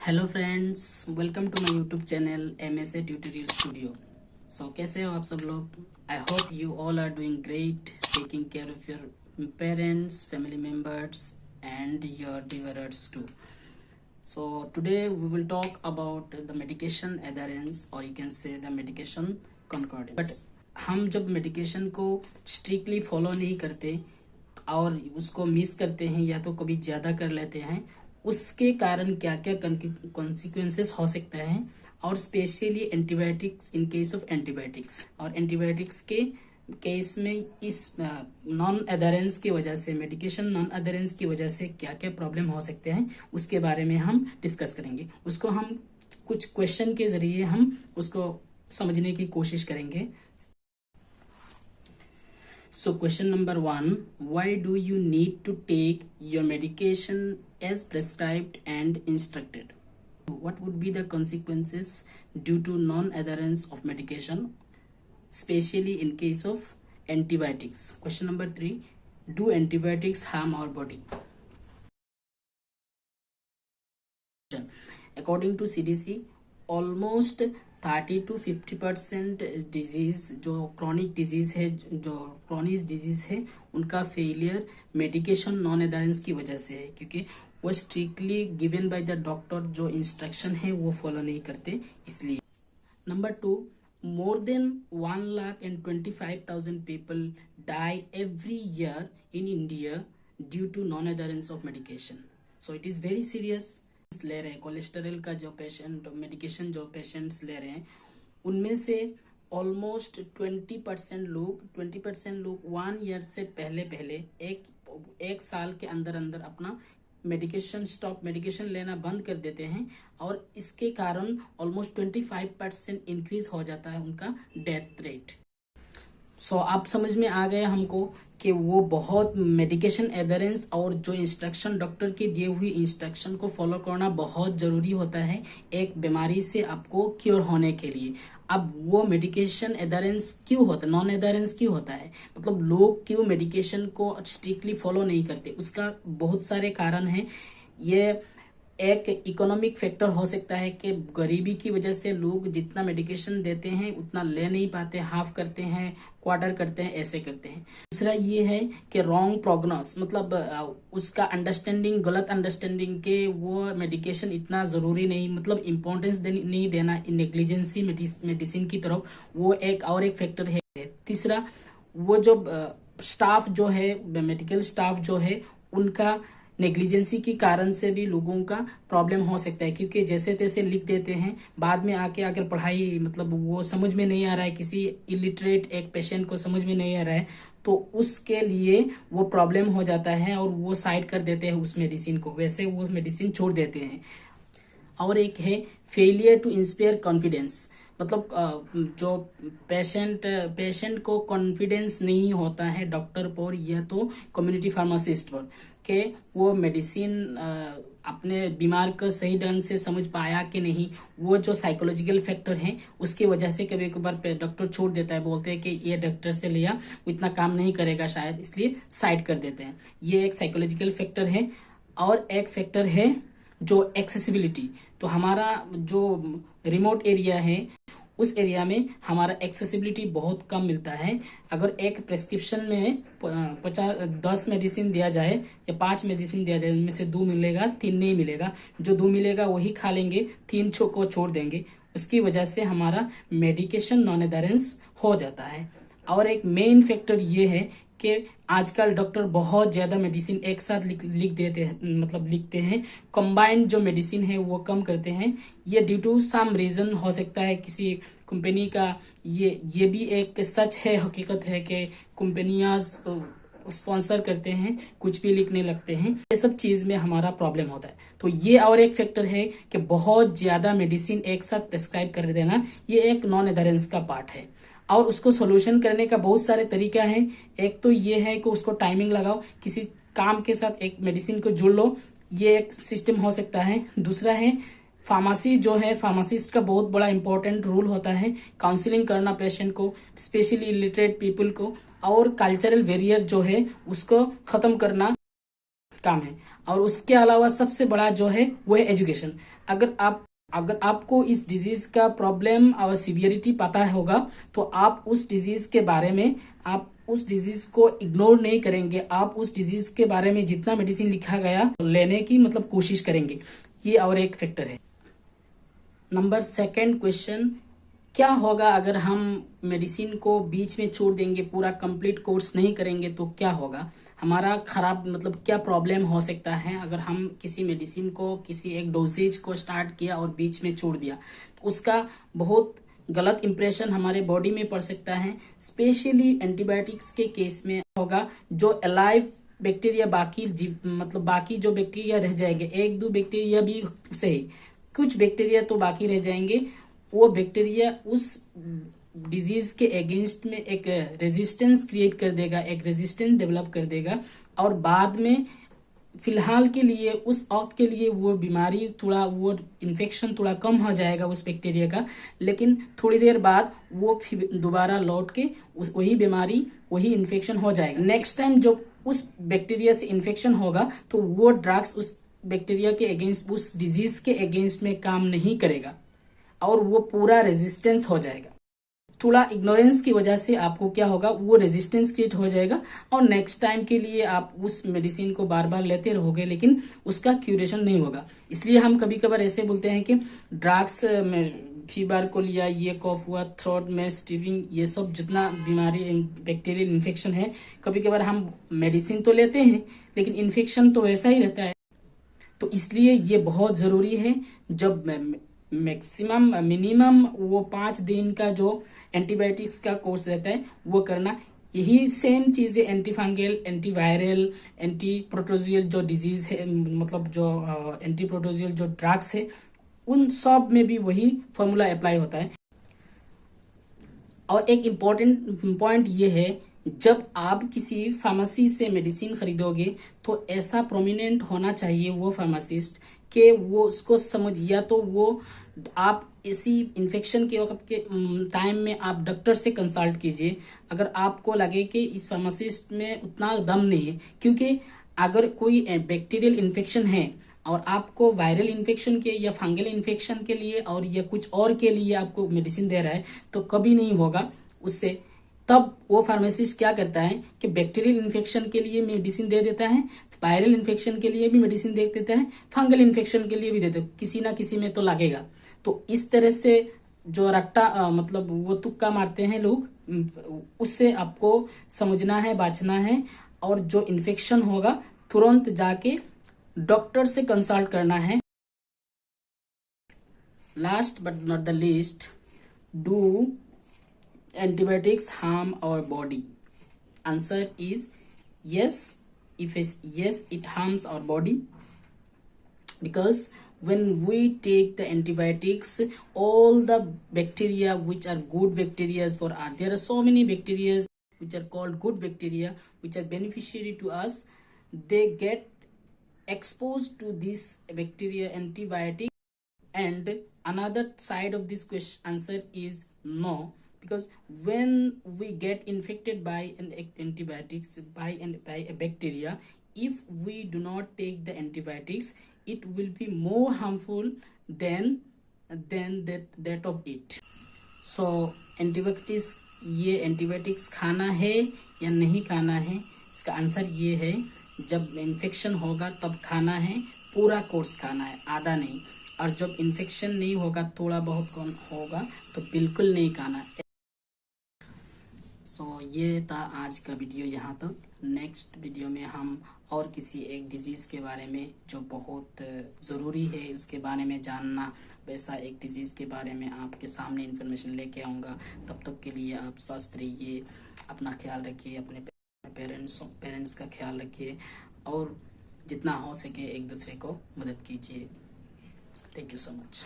Hello friends, welcome to my YouTube channel MSA tutorial studio. So कैसे हो आप सब लोग? I hope you all are doing great, taking care of your parents, family members and your divers too. So today we will talk about the medication adherence, or you can say the medication concordance. But हम जब medication को strictly follow नहीं करते और उसको miss करते हैं या तो कभी ज़्यादा कर लेते हैं, उसके कारण क्या क्या कॉन्सिक्वेंसेस हो सकते हैं, और specially antibiotics, in case of antibiotics और एंटीबायोटिक्स के केस में इस नॉन एडहेरेंस की वजह से, मेडिकेशन नॉन एडहेरेंस की वजह से क्या क्या प्रॉब्लम हो सकते हैं, उसके बारे में हम डिस्कस करेंगे। उसको हम कुछ क्वेश्चन के जरिए हम उसको समझने की कोशिश करेंगे। So question number 1, why do you need to take your medication as prescribed and instructed? What would be the consequences due to non-adherence of medication, especially in case of antibiotics? Question number 3, do antibiotics harm our body? According to CDC, almost 30 to 50% disease, जो chronic disease है, जो chronic disease है, उनका failure medication non adherence की वजह से है, क्योंकि वो strictly given by the doctor जो इंस्ट्रक्शन है वो फॉलो नहीं करते, इसलिए। Number 2, more than 1,25,000 people die every year in India due to non-adherence of medication. So it is very serious. ले रहे हैं कोलेस्टेरल का जो पेशेंट, मेडिकेशन जो पेशेंट्स ले रहे हैं, उनमें से ऑलमोस्ट 20% लोग 1 ईयर से पहले एक साल के अंदर अपना मेडिकेशन लेना बंद कर देते हैं, और इसके कारण ऑलमोस्ट 25% इंक्रीज हो जाता है उनका डेथ रेट। सो आप समझ में आ गया हमको कि वो बहुत मेडिकेशन एडहेरेंस और जो इंस्ट्रक्शन, डॉक्टर के दिए हुए इंस्ट्रक्शन को फॉलो करना बहुत ज़रूरी होता है एक बीमारी से आपको क्योर होने के लिए। अब वो मेडिकेशन एडहेरेंस क्यों होता है, नॉन एडहेरेंस क्यों होता है, मतलब लोग क्यों मेडिकेशन को स्ट्रिक्टली फॉलो नहीं करते, उसका बहुत सारे कारण हैं। ये एक इकोनॉमिक फैक्टर हो सकता है कि गरीबी की वजह से लोग जितना मेडिकेशन देते हैं उतना ले नहीं पाते, हाफ करते हैं, क्वार्टर करते हैं, ऐसे करते हैं। दूसरा ये है कि रॉन्ग प्रोग्नोस, मतलब उसका अंडरस्टैंडिंग, गलत अंडरस्टैंडिंग के वो मेडिकेशन इतना ज़रूरी नहीं, मतलब इम्पोर्टेंस नहीं देना, नेग्लिजेंसी मेडिसिन की तरफ, वो एक और एक फैक्टर है। तीसरा, वो जो स्टाफ जो है, मेडिकल स्टाफ जो है, उनका नेग्लिजेंसी के कारण से भी लोगों का प्रॉब्लम हो सकता है, क्योंकि जैसे तैसे लिख देते हैं, बाद में आके अगर पढ़ाई, मतलब वो समझ में नहीं आ रहा है, किसी इलिटरेट एक पेशेंट को समझ में नहीं आ रहा है, तो उसके लिए वो प्रॉब्लम हो जाता है और वो साइड कर देते हैं उस मेडिसिन को, वैसे वो मेडिसिन छोड़ देते हैं। और एक है फेलियर टू इंस्पायर कॉन्फिडेंस, मतलब जो पेशेंट को कॉन्फिडेंस नहीं होता है डॉक्टर पर या तो कम्युनिटी फार्मासिस्ट पर, के वो मेडिसिन अपने बीमार को सही ढंग से समझ पाया कि नहीं, वो जो साइकोलॉजिकल फैक्टर है उसकी वजह से कभी कभार डॉक्टर छोड़ देता है, बोलते हैं कि ये डॉक्टर से लिया वो इतना काम नहीं करेगा शायद, इसलिए साइड कर देते हैं। ये एक साइकोलॉजिकल फैक्टर है। और एक फैक्टर है जो एक्सेसिबिलिटी, तो हमारा जो रिमोट एरिया है उस एरिया में हमारा एक्सेसिबिलिटी बहुत कम मिलता है। अगर एक प्रेस्क्रिप्शन में 10 मेडिसिन दिया जाए या 5 मेडिसिन दिया जाए, उनमें से 2 मिलेगा, 3 नहीं मिलेगा, जो 2 मिलेगा वही खा लेंगे, 3 को छोड़ देंगे। उसकी वजह से हमारा मेडिकेशन नॉन एडहेरेंस हो जाता है। और एक मेन फैक्टर ये है कि आजकल डॉक्टर बहुत ज़्यादा मेडिसिन एक साथ लिख देते हैं, मतलब लिखते हैं, कंबाइंड जो मेडिसिन है वो कम करते हैं। ये ड्यू टू सम रीज़न हो सकता है किसी कंपनी का, ये भी एक सच है, हकीकत है कि कंपनियां स्पॉन्सर करते हैं, कुछ भी लिखने लगते हैं, ये सब चीज़ में हमारा प्रॉब्लम होता है। तो ये और एक फैक्टर है कि बहुत ज़्यादा मेडिसिन एक साथ प्रेस्क्राइब कर देना, ये एक नॉन एडहेरेंस का पार्ट है। और उसको सोल्यूशन करने का बहुत सारे तरीका है। एक तो ये है कि उसको टाइमिंग लगाओ, किसी काम के साथ एक मेडिसिन को जोड़ लो, ये एक सिस्टम हो सकता है। दूसरा है फार्मेसी जो है, फार्मासिस्ट का बहुत बड़ा इंपॉर्टेंट रोल होता है, काउंसलिंग करना पेशेंट को, स्पेशली इलिटरेट पीपल को, और कल्चरल बैरियर जो है उसको खत्म करना। काम है। और उसके अलावा सबसे बड़ा जो है वो है एजुकेशन। अगर आपको इस डिजीज का प्रॉब्लम और सिवियरिटी पता होगा तो आप उस डिजीज के बारे में, आप उस डिजीज को इग्नोर नहीं करेंगे, आप उस डिजीज के बारे में जितना मेडिसिन लिखा गया लेने की मतलब कोशिश करेंगे। ये और एक फैक्टर है। नंबर सेकंड क्वेश्चन, क्या होगा अगर हम मेडिसिन को बीच में छोड़ देंगे, पूरा कंप्लीट कोर्स नहीं करेंगे तो क्या होगा, हमारा खराब मतलब क्या प्रॉब्लम हो सकता है अगर हम किसी मेडिसिन को, किसी एक डोजेज को स्टार्ट किया और बीच में छोड़ दिया, तो उसका बहुत गलत इंप्रेशन हमारे बॉडी में पड़ सकता है। स्पेशली एंटीबायोटिक्स के केस में होगा, जो अलाइव बैक्टीरिया बाकी मतलब बाकी जो बैक्टीरिया रह जाएंगे, एक दो बैक्टीरिया भी सही, कुछ बैक्टीरिया तो बाकी रह जाएंगे, वो बैक्टीरिया उस डिजीज के अगेंस्ट में एक रेजिस्टेंस क्रिएट कर देगा, एक रेजिस्टेंस डेवलप कर देगा, और बाद में फिलहाल के लिए उस वक्त के लिए वो बीमारी थोड़ा, वो इन्फेक्शन थोड़ा कम हो जाएगा उस बैक्टीरिया का, लेकिन थोड़ी देर बाद वो फिर दोबारा लौट के वही बीमारी, वही इन्फेक्शन हो जाएगा। नेक्स्ट टाइम जब उस बैक्टीरिया से इन्फेक्शन होगा तो वो ड्रग्स उस बैक्टीरिया के अगेंस्ट, उस डिजीज के अगेंस्ट में काम नहीं करेगा और वो पूरा रेजिस्टेंस हो जाएगा। थोड़ा इग्नोरेंस की वजह से आपको क्या होगा, वो रेजिस्टेंस क्रिएट हो जाएगा और नेक्स्ट टाइम के लिए आप उस मेडिसिन को बार बार लेते रहोगे, लेकिन उसका क्यूरेशन नहीं होगा। इसलिए हम कभी कभार ऐसे बोलते हैं कि ड्रग्स में फीवर को लिया, ये कॉफ हुआ, थ्रोट में स्टीविंग, ये सब जितना बीमारी बैक्टीरियल इन्फेक्शन है, कभी कभार हम मेडिसिन तो लेते हैं लेकिन इन्फेक्शन तो वैसा ही रहता है। तो इसलिए ये बहुत जरूरी है, जब मैक्सिमम मिनिमम वो 5 दिन का जो एंटीबायोटिक्स का कोर्स रहता है वो करना। यही सेम चीजें anti fungal, anti viral, anti protozoal जो डिजीज है, मतलब जो एंटी प्रोटोजियल जो ड्रग्स है, उन सब में भी वही फॉर्मूला अप्लाई होता है। और एक इम्पॉर्टेंट पॉइंट ये है, जब आप किसी फार्मेसी से मेडिसिन खरीदोगे तो ऐसा प्रोमिनेंट होना चाहिए वो फार्मासिस्ट कि वो उसको समझ, या तो वो आप इसी इन्फेक्शन के वक्त के टाइम में आप डॉक्टर से कंसल्ट कीजिए अगर आपको लगे कि इस फार्मासिस्ट में उतना दम नहीं है। क्योंकि अगर कोई बैक्टीरियल इन्फेक्शन है और आपको वायरल इन्फेक्शन के या फंगल इन्फेक्शन के लिए और या कुछ और के लिए आपको मेडिसिन दे रहा है तो कभी नहीं होगा उससे। तब वो फार्मासिस्ट क्या करता है कि बैक्टीरियल इन्फेक्शन के लिए मेडिसिन दे देता है, वायरल इन्फेक्शन के लिए भी मेडिसिन दे देता है, फंगल इन्फेक्शन के लिए भी देता है, किसी ना किसी में तो लगेगा। तो इस तरह से जो रट्टा मतलब वो तुक्का मारते हैं लोग, उससे आपको समझना है, बचना है, और जो इन्फेक्शन होगा तुरंत जाके डॉक्टर से कंसल्ट करना है। Last but not the least, do antibiotics harm our body? Answer is yes. If it's yes, it harms our body, because when we take the antibiotics, all the bacteria which are good bacteria for us, there are so many bacteria which are called good bacteria which are beneficiary to us, they get exposed to this bacteria antibiotic. And another side of this question answer is no, because when we get infected by an antibiotics by a bacteria, if we do not take the antibiotics, it will be more harmful than that of it. So antibiotics, ये antibiotics खाना है या नहीं खाना है, इसका answer ये है, जब इन्फेक्शन होगा तब खाना है, पूरा कोर्स खाना है, आधा नहीं। और जब इन्फेक्शन नहीं होगा, थोड़ा बहुत कम होगा, तो बिल्कुल नहीं खाना। सो ये था आज का वीडियो यहाँ तक। नेक्स्ट वीडियो में हम और किसी एक डिजीज़ के बारे में जो बहुत ज़रूरी है उसके बारे में जानना, वैसा एक डिजीज़ के बारे में आपके सामने इन्फॉर्मेशन लेके आऊँगा। तब तक के लिए आप स्वस्थ रहिए, अपना ख्याल रखिए, अपने पेरेंट्स का ख्याल रखिए, और जितना हो सके एक दूसरे को मदद कीजिए। Thank you so much.